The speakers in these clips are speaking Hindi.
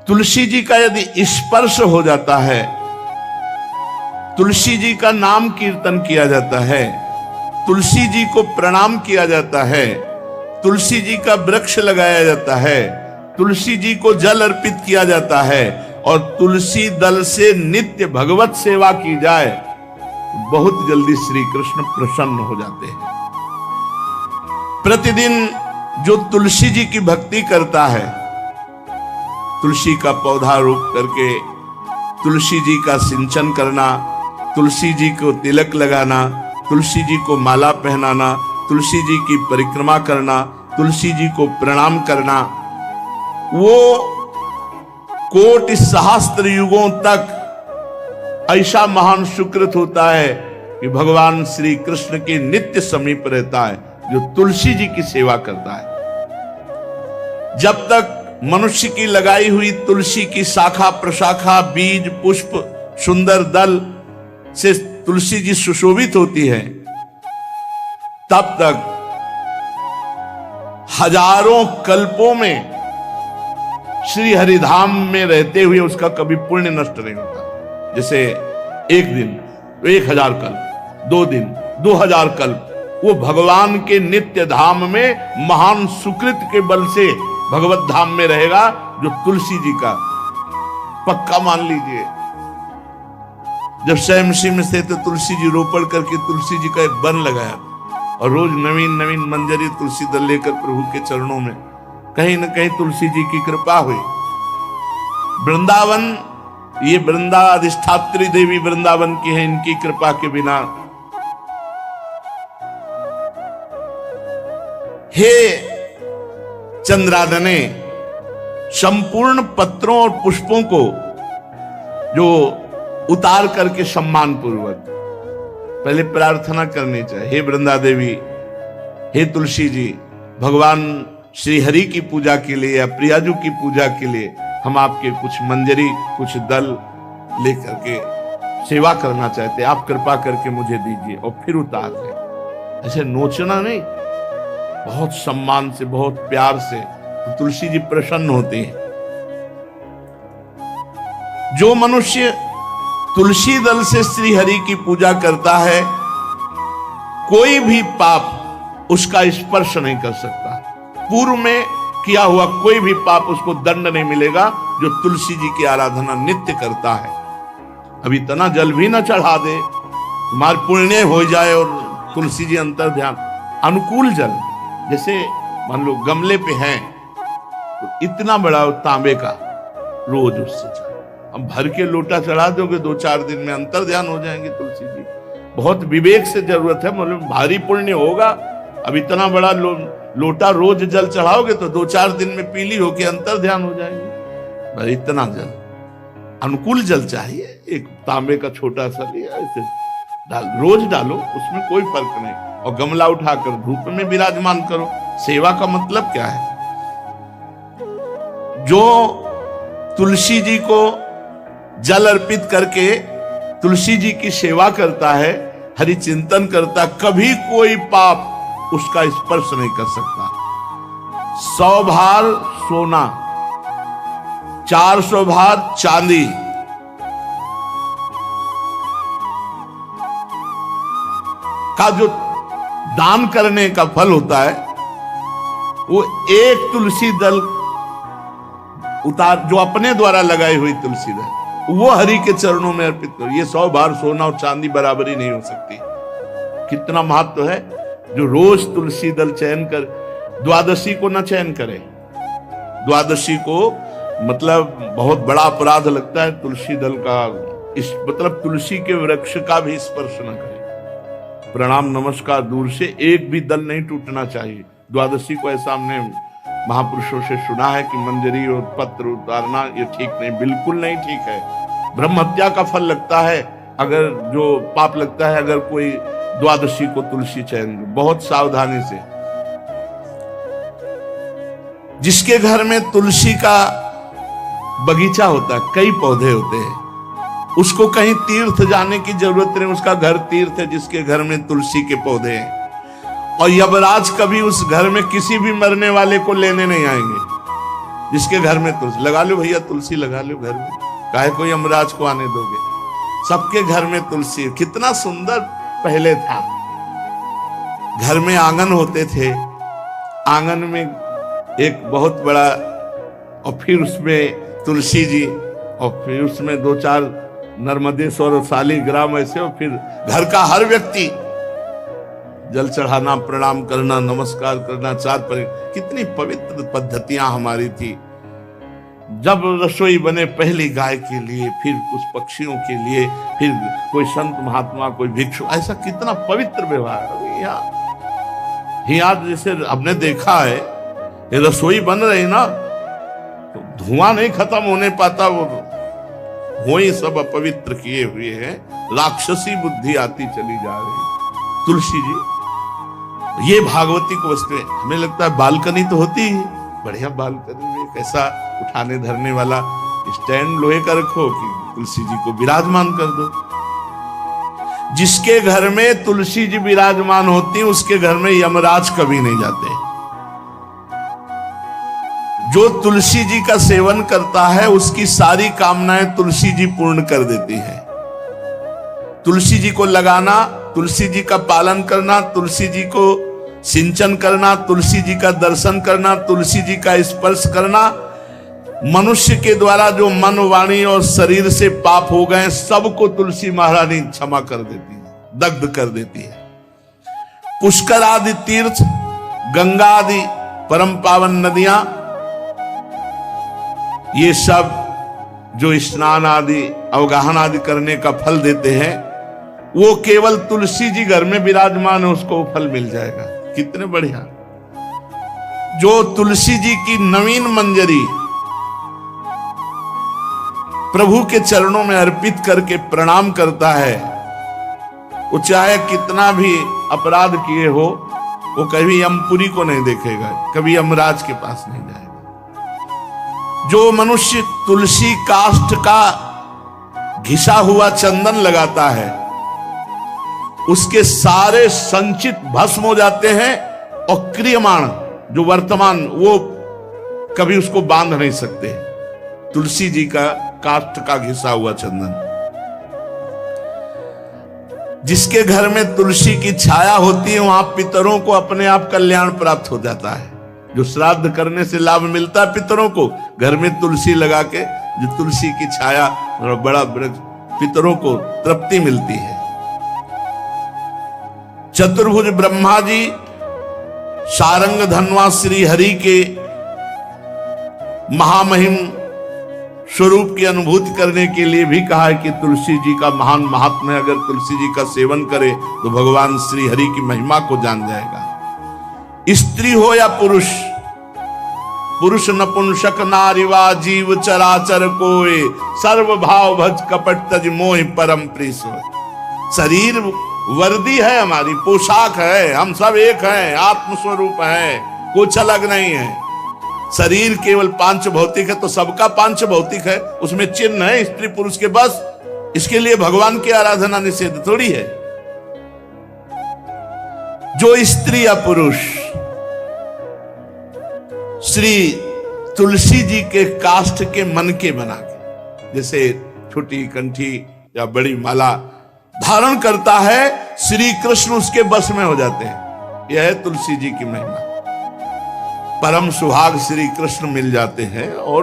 तुलसी जी का यदि स्पर्श हो जाता है, तुलसी जी का नाम कीर्तन किया जाता है, तुलसी जी को प्रणाम किया जाता है, तुलसी जी का वृक्ष लगाया जाता है, तुलसी जी को जल अर्पित किया जाता है और तुलसी दल से नित्य भगवत सेवा की जाए, बहुत जल्दी श्री कृष्ण प्रसन्न हो जाते हैं। प्रतिदिन जो तुलसी जी की भक्ति करता है, तुलसी का पौधा रोप करके तुलसी जी का सिंचन करना, तुलसी जी को तिलक लगाना, तुलसी जी को माला पहनाना, तुलसी जी की परिक्रमा करना, तुलसी जी को प्रणाम करना, वो कोटि सहस्त्र युगों तक ऐसा महान सुकृत होता है कि भगवान श्री कृष्ण के नित्य समीप रहता है जो तुलसी जी की सेवा करता है। जब तक मनुष्य की लगाई हुई तुलसी की शाखा प्रशाखा, बीज, पुष्प, सुंदर दल से तुलसी जी सुशोभित होती है, तब तक हजारों कल्पों में श्री हरिधाम में रहते हुए उसका कभी पुण्य नष्ट नहीं होता। जैसे एक दिन 1000 कल्प, 2 दिन 2000 कल्प, वो भगवान के नित्य धाम में महान सुकृत के बल से भगवत धाम में रहेगा, जो तुलसी जी का पक्का मान लीजिए। जब स्वयं में थे तो तुलसी जी रोपण करके तुलसी जी का एक वन लगाया और रोज नवीन नवीन मंजरी तुलसी दल लेकर प्रभु के चरणों में, कहीं न कहीं तुलसी जी की कृपा हुई। वृंदावन, ये वृंदा अधिष्ठात्री देवी वृंदावन की है, इनकी कृपा के बिना हे चंद्रादने संपूर्ण पत्रों और पुष्पों को जो उतार करके सम्मान पूर्वक पहले प्रार्थना करनी चाहिए, हे वृंदा देवी, हे तुलसी जी, भगवान श्री हरि की पूजा के लिए या प्रियाजू की पूजा के लिए हम आपके कुछ मंजरी, कुछ दल लेकर के सेवा करना चाहते हैं, आप कृपा करके मुझे दीजिए, और फिर उतार दें। ऐसे नोचना नहीं, बहुत सम्मान से, बहुत प्यार से, तो तुलसी जी प्रसन्न होती है। जो मनुष्य तुलसी दल से श्री हरि की पूजा करता है, कोई भी पाप उसका स्पर्श नहीं कर सकता। पूर्व में किया हुआ कोई भी पाप उसको दंड नहीं मिलेगा, जो तुलसी जी की आराधना नित्य करता है। अब इतना जल भी ना चढ़ा दे, तुम्हारे पुण्य हो जाए और तुलसी जी अंतर ध्यान, अनुकूल जल, जैसे मान लो गमले पे हैं तो इतना बड़ा तांबे का रोज उससे चढ़ा, हम भर के लोटा चढ़ा दोगे 2-4 दिन में अंतर ध्यान हो जाएंगे तुलसी जी। बहुत विवेक से जरूरत है, मतलब भारी पुण्य होगा। अब इतना बड़ा लोटा रोज जल चढ़ाओगे तो 2-4 दिन में पीली होके अंतर ध्यान हो जाएंगे। भाई इतना जल, अनुकूल जल चाहिए, एक तांबे का छोटा सा लिया, ऐसे रोज डालो, उसमें कोई फर्क नहीं, और गमला उठाकर धूप में विराजमान करो। सेवा का मतलब क्या है? जो तुलसी जी को जल अर्पित करके तुलसी जी की सेवा करता है, हरि चिंतन करता, कभी कोई पाप उसका स्पर्श नहीं कर सकता। 100 भार सोना, 400 भार चांदी, का जो दान करने का फल होता है, वो एक तुलसी दल उतार, जो अपने द्वारा लगाई हुई तुलसी दल, वो हरि के चरणों में अर्पित करो। ये 100 भार सोना और चांदी बराबरी नहीं हो सकती। कितना महत्व है। जो रोज तुलसी दल चयन कर, द्वादशी को ना चयन करे, द्वादशी को मतलब बहुत बड़ा अपराध लगता है तुलसी दल का, इस मतलब तुलसी के वृक्ष का भी स्पर्श न करे। प्रणाम नमस्कार दूर से, एक भी दल नहीं टूटना चाहिए। द्वादशी को ऐसा हमने महापुरुषों से सुना है कि मंजरी और पत्र उतारना ये ठीक नहीं, बिल्कुल नहीं ठीक है। ब्रह्म हत्या का फल लगता है, अगर जो पाप लगता है अगर कोई द्वादशी को तुलसी चयन, बहुत सावधानी से। जिसके घर में तुलसी का बगीचा होता है, कई पौधे होते हैं, उसको कहीं तीर्थ जाने की जरूरत नहीं, उसका घर तीर्थ है जिसके घर में तुलसी के पौधे हैं। और यमराज कभी उस घर में किसी भी मरने वाले को लेने नहीं आएंगे। जिसके घर में तुलसी, लगा लो भैया तुलसी लगा लो घर में, काहे कोई यमराज को आने दोगे। सबके घर में तुलसी, कितना सुंदर पहले था। घर में आंगन होते थे, आंगन में एक बहुत बड़ा, और फिर उसमें तुलसी जी, और फिर उसमें 2-4 नर्मदेश्वर और शालिग्राम ऐसे, और फिर घर का हर व्यक्ति जल चढ़ाना, प्रणाम करना, नमस्कार करना, 4 पर। कितनी पवित्र पद्धतियां हमारी थी। जब रसोई बने पहली गाय के लिए, फिर कुछ पक्षियों के लिए, फिर कोई संत महात्मा, कोई भिक्षु, ऐसा कितना पवित्र व्यवहार। यहाँ जैसे हमने देखा है, ये रसोई बन रही ना, तो धुआं नहीं खत्म होने पाता, वो ही सब अपवित्र किए हुए हैं, राक्षसी बुद्धि आती चली जा रही। तुलसी जी, ये भागवती को वस्तु, हमें लगता है बालकनी तो होती ही, बढ़िया बालकनी में कैसा उठाने धरने वाला स्टैंड लोहे का रखो कि तुलसी जी को विराजमान कर दो। जिसके घर में तुलसी जी विराजमान होती, उसके घर में यमराज कभी नहीं जाते। जो तुलसी जी का सेवन करता है, उसकी सारी कामनाएं तुलसी जी पूर्ण कर देती है। तुलसी जी को लगाना, तुलसी जी का पालन करना, तुलसी जी को सिंचन करना, तुलसी जी का दर्शन करना, तुलसी जी का स्पर्श करना, मनुष्य के द्वारा जो मन, वाणी और शरीर से पाप हो गए, सबको तुलसी महारानी क्षमा कर देती है, दग्ध कर देती है। पुष्कर आदि तीर्थ, गंगा आदि परम पावन नदियां, ये सब जो स्नान आदि, अवगाहन आदि करने का फल देते हैं, वो केवल तुलसी जी घर में विराजमान है, उसको वो फल मिल जाएगा। कितने बढ़िया। जो तुलसी जी की नवीन मंजरी प्रभु के चरणों में अर्पित करके प्रणाम करता है, वो चाहे कितना भी अपराध किए हो, वो कभी यमपुरी को नहीं देखेगा, कभी यमराज के पास नहीं जाएगा। जो मनुष्य तुलसी काष्ठ का घिसा हुआ चंदन लगाता है, उसके सारे संचित भस्म हो जाते हैं, और क्रियमाण जो वर्तमान, वो कभी उसको बांध नहीं सकते। तुलसी जी का काष्ठ का घिसा हुआ चंदन, जिसके घर में तुलसी की छाया होती है, वहां पितरों को अपने आप कल्याण प्राप्त हो जाता है। जो श्राद्ध करने से लाभ मिलता है पितरों को, घर में तुलसी लगा के, जो तुलसी की छाया, बड़ा वृक्ष, पितरों को तृप्ति मिलती है। चतुर्भुज ब्रह्मा जी सारंग धनवा श्री हरि के महामहिम स्वरूप की अनुभूति करने के लिए भी कहा है कि तुलसी जी का महान महात्म्य है। अगर तुलसी जी का सेवन करे तो भगवान श्री हरि की महिमा को जान जाएगा। स्त्री हो या पुरुष, पुरुष नपुंसक नारी वा जीव चराचर कोय, सर्व भाव भज कपट तज मोह परम प्रीस। शरीर वर्दी है, हमारी पोशाक है, हम सब एक हैं, आत्मस्वरूप है, कुछ अलग नहीं है। शरीर केवल पांच भौतिक है, तो सबका पांच भौतिक है, उसमें चिन्ह है स्त्री पुरुष के, बस इसके लिए भगवान की आराधना निषेध थोड़ी है। जो स्त्री या पुरुष श्री तुलसी जी के काष्ठ के मन के बना के, जैसे छोटी कंठी या बड़ी माला धारण करता है, श्री कृष्ण उसके बस में हो जाते हैं। यह है तुलसी जी की महिमा। परम सुहाग श्री कृष्ण मिल जाते हैं, और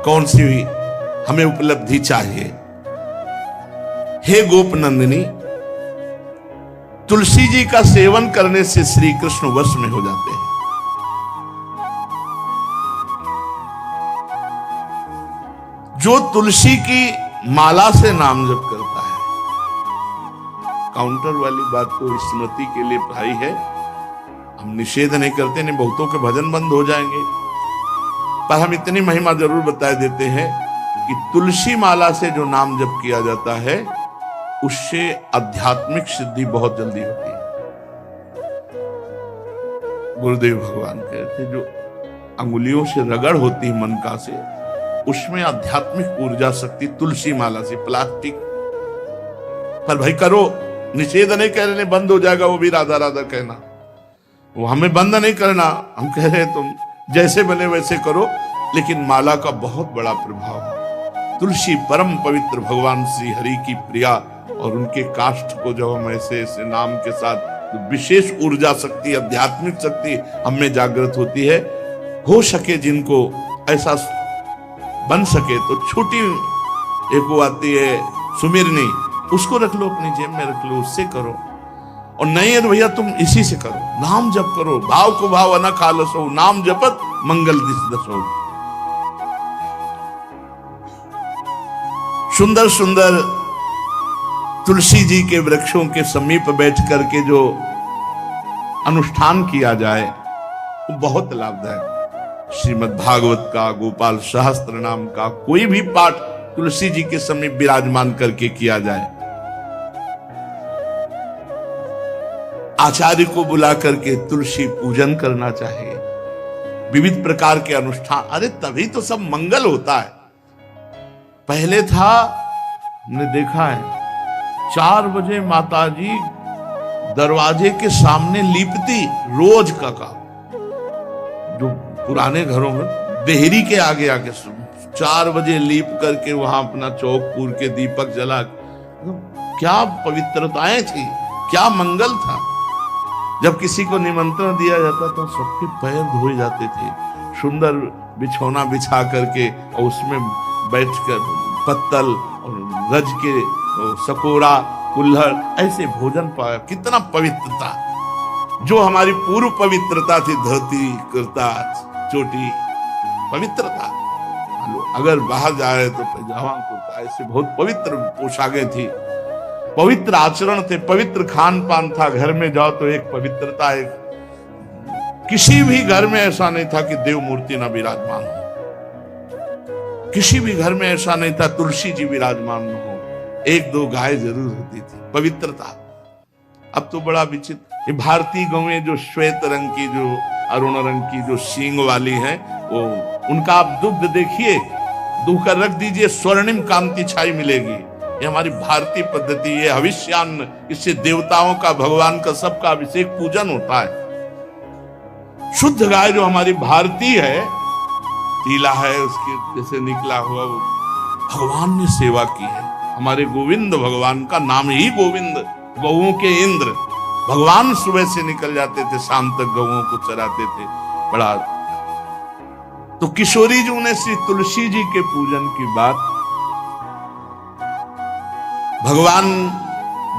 कौन सी भी हमें उपलब्धि चाहिए। हे गोप नंदिनी, तुलसी जी का सेवन करने से श्री कृष्ण वश में हो जाते हैं। जो तुलसी की माला से नाम जप करता है, काउंटर वाली बात तो स्मृति के लिए भाई है, हम निषेध नहीं करते, नहीं बहुतों के भजन बंद हो जाएंगे, पर हम इतनी महिमा जरूर बता देते हैं कि तुलसी माला से जो नाम जप किया जाता है, उससे आध्यात्मिक सिद्धि बहुत जल्दी होती है। गुरुदेव भगवान कहते, जो अंगुलियों से रगड़ होती है मन का से, उसमें आध्यात्मिक ऊर्जा शक्ति तुलसी माला से। प्लास्टिक पर भाई करो, निषेध नहीं कह रहे, बंद हो जाएगा वो भी राधा राधा कहना, वो हमें बंद नहीं करना। हम कह रहे तुम जैसे बने वैसे करो, लेकिन माला का बहुत बड़ा प्रभाव है। तुलसी परम पवित्र, भगवान श्री हरि की प्रिया, और उनके काष्ठ को जब हम ऐसे ऐसे नाम के साथ, विशेष ऊर्जा शक्ति, आध्यात्मिक शक्ति हम में जागृत होती है। हो सके जिनको ऐसा बन सके तो छोटी एक वो आती है सुमिरनी, उसको रख लो, अपनी जेब में रख लो, उससे करो। और नहीं है तो भैया तुम इसी से करो, नाम जप करो, भाव को भाव अना खालसो, नाम जपत मंगल दिस दसो। सुंदर सुंदर तुलसी जी के वृक्षों के समीप बैठ करके जो अनुष्ठान किया जाए वो बहुत लाभदायक। श्रीमद् भागवत का, गोपाल सहस्त्र नाम का कोई भी पाठ तुलसी जी के समीप विराजमान करके किया जाए, आचार्य को बुला करके तुलसी पूजन करना चाहिए, विविध प्रकार के अनुष्ठान, अरे तभी तो सब मंगल होता है। पहले था, हमने देखा है, 4 बजे माताजी दरवाजे के सामने लीपती, रोज का काम। जो पुराने घरों में देहरी के आगे आके 4 बजे लीप करके वहां अपना चौक पूर के दीपक जला, क्या पवित्रताएं थी, क्या मंगल था। जब किसी को निमंत्रण दिया जाता तो सबके पैर धोए जाते थे, सुंदर बिछौना बिछा करके और उसमें बैठकर पत्तल और रज के सकोरा कुल्हड़ ऐसे भोजन पाया। कितना पवित्रता, जो हमारी पूर्व पवित्रता थी, धोती कुर्ता चोटी, पवित्रता। अगर बाहर जा रहे तो पैजामा कुर्ता, ऐसे बहुत पवित्र पोशाकें थी, पवित्र आचरण थे, पवित्र खान पान था। घर में जाओ तो एक पवित्रता, एक किसी भी घर में ऐसा नहीं था कि देव मूर्ति न विराजमान हो, किसी भी घर में ऐसा नहीं था तुलसी जी विराजमान न हो, 1-2 गाय जरूर होती थी, पवित्रता। अब तो बड़ा विचित्र, ये भारतीय गौएं जो श्वेत रंग की, जो अरुण रंग की, जो सींग वाली हैं, वो उनका आप दुग्ध देखिए, दूह कर रख दीजिए, स्वर्णिम कांति छाई मिलेगी। ये हमारी भारतीय पद्धति, ये हविष्यान्न, इससे देवताओं का, भगवान का, सबका अभिषेक पूजन होता है। शुद्ध गाय जो हमारी भारतीय है, तीला है उसकी जैसे निकला हुआ, भगवान ने सेवा की है। हमारे गोविंद भगवान का नाम ही गोविंद, गौओं के इंद्र। भगवान सुबह से निकल जाते थे, शाम तक गौओं को चराते थे। बड़ा तो किशोरी जी ने श्री तुलसी जी के पूजन की बात, भगवान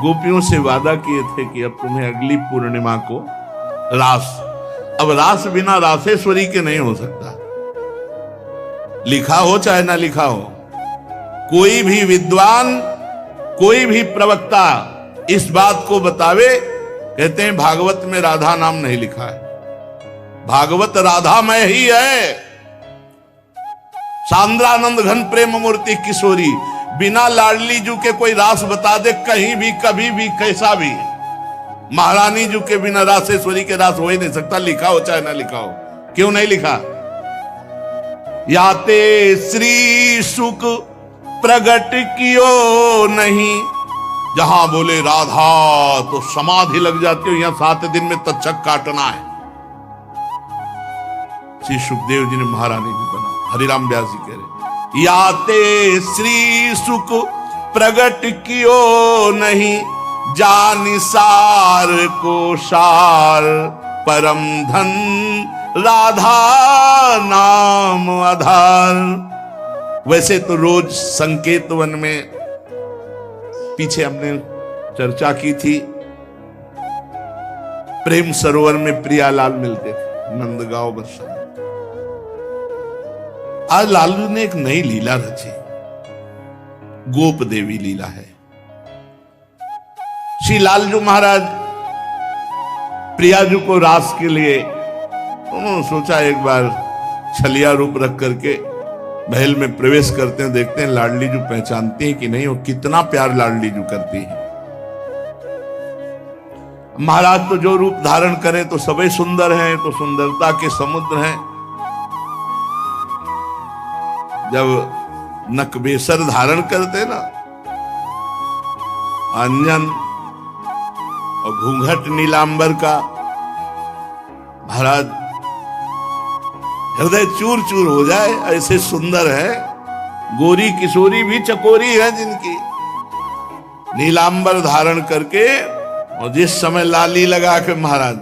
गोपियों से वादा किए थे कि अब तुम्हें अगली पूर्णिमा को रास, अब रास बिना रासेश्वरी के नहीं हो सकता। लिखा हो चाहे ना लिखा हो, कोई भी विद्वान, कोई भी प्रवक्ता इस बात को बतावे, कहते हैं भागवत में राधा नाम नहीं लिखा है, भागवत राधामय ही है। सांद्रानंद घन प्रेम मूर्ति किशोरी, बिना लाडली जू के कोई रास बता दे कहीं भी, कभी भी, कैसा भी। महारानी जू के बिना रासेश्वरी के रास हो ही नहीं सकता, लिखा हो चाहे ना लिखा हो। क्यों नहीं लिखा? याते श्री सुख प्रगट कियो नहीं, जहां बोले राधा तो समाधि लग जाती हो, यहां 7 दिन में तक्षक काटना है। श्री सुखदेव जी ने महारानी जी बना, हरिराम व्यास जी कह रहे, याते श्री सुख प्रगट कियो नहीं, जानि सार को सार परम धन, राधा नाम आधार। वैसे तो रोज संकेत वन में, पीछे हमने चर्चा की थी, प्रेम सरोवर में प्रियालाल मिलते थे, नंदगांव बरसा। आज लालू ने एक नई लीला रची, गोप देवी लीला है। श्री लालजू महाराज प्रियाजू को रास के लिए उन्होंने सोचा एक बार छलिया रूप रख करके महल में प्रवेश करते हैं, देखते हैं लाडली जू पहचानती है कि नहीं, वो कितना प्यार लाडली जू करती है। महाराज तो जो रूप धारण करें तो सभी सुंदर हैं, तो सुंदरता के समुद्र हैं। जब नकबेसर धारण करते ना, अंजन और घूंघट नीलांबर का, महाराज हृदय चूर चूर हो जाए, ऐसे सुंदर है। गोरी किशोरी भी चकोरी है जिनकी, नीलांबर धारण करके, और जिस समय लाली लगा के महाराज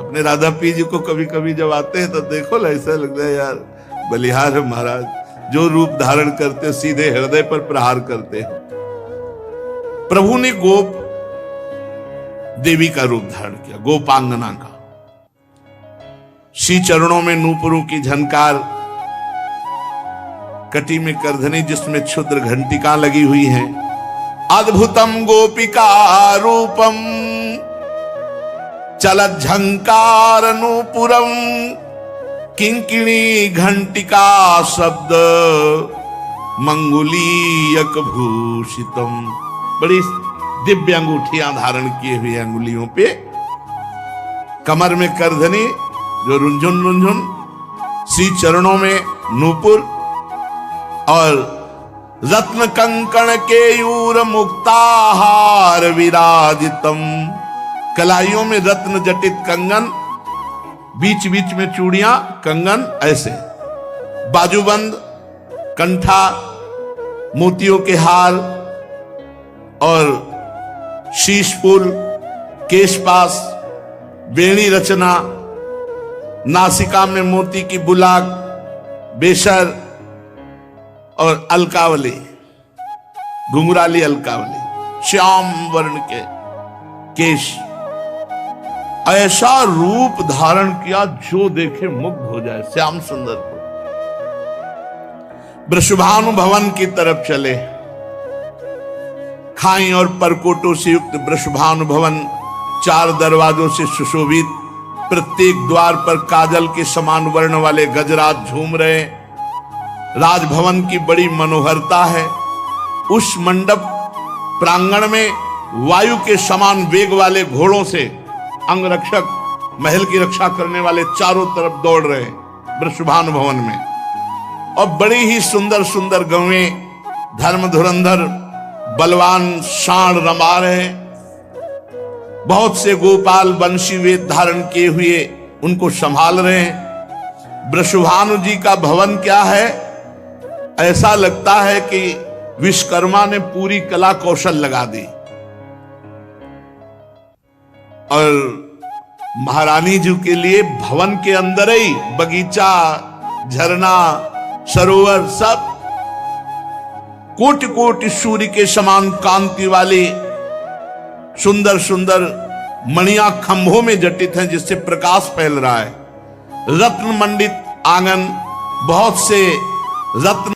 अपने राधा पी जी को कभी कभी जब आते हैं तो देखो ऐसा लगता है यार बलिहार है महाराज, जो रूप धारण करते सीधे हृदय पर प्रहार करते हैं। प्रभु ने गोप देवी का रूप धारण किया, गोपांगना का। श्री चरणों में नूपुरों की झनकार, कटी में करधनी जिसमें क्षुद्र घंटिका लगी हुई हैं। अद्भुतम गोपिका रूपम चलत झंकार नूपुरम किंकिणी घंटिका शब्द मंगुलीयक भूषितम। बड़ी दिव्य अंगूठियां धारण किए हुए अंगुलियों पे, कमर में करधनी जो रुंझुन रुंझुन, श्री चरणों में नूपुर और रत्न कंकण केयूर मुक्ताहार विराजितम। कलाइयों में रत्न जटित कंगन, बीच बीच में चूड़ियां कंगन, ऐसे बाजूबंद, कंठा, मोतियों के हार और शीश फूल, केशपास, बेणी रचना, नासिका में मोती की बुलाक, बेशर और अलकावली, घुंघराली अलकावली, श्याम वर्ण के केश। ऐसा रूप धारण किया जो देखे मुग्ध हो जाए। श्याम सुंदर को वृषभानु भवन की तरफ चले। खाई और परकोटों से युक्त वृषभानु भवन 4 दरवाजों से सुशोभित, प्रत्येक द्वार पर काजल के समान वर्ण वाले गजराज झूम रहे। राजभवन की बड़ी मनोहरता है। उस मंडप प्रांगण में वायु के समान वेग वाले घोड़ों से अंगरक्षक महल की रक्षा करने वाले चारों तरफ दौड़ रहे वृषभानु भवन में। और बड़ी ही सुंदर सुंदर गौएं, धर्म धुरंधर बलवान सांड रमा रहे। बहुत से गोपाल बंशी वेद धारण किए हुए उनको संभाल रहे हैं। वृषभानु जी का भवन क्या है, ऐसा लगता है कि विश्वकर्मा ने पूरी कला कौशल लगा दी। और महारानी जी के लिए भवन के अंदर ही बगीचा, झरना, सरोवर, सब कोटि कोटि सूर्य के समान कांति वाली सुंदर सुंदर मणियां खंभों में जटित हैं, जिससे प्रकाश फैल रहा है। रत्न मंडित आंगन, बहुत से रत्न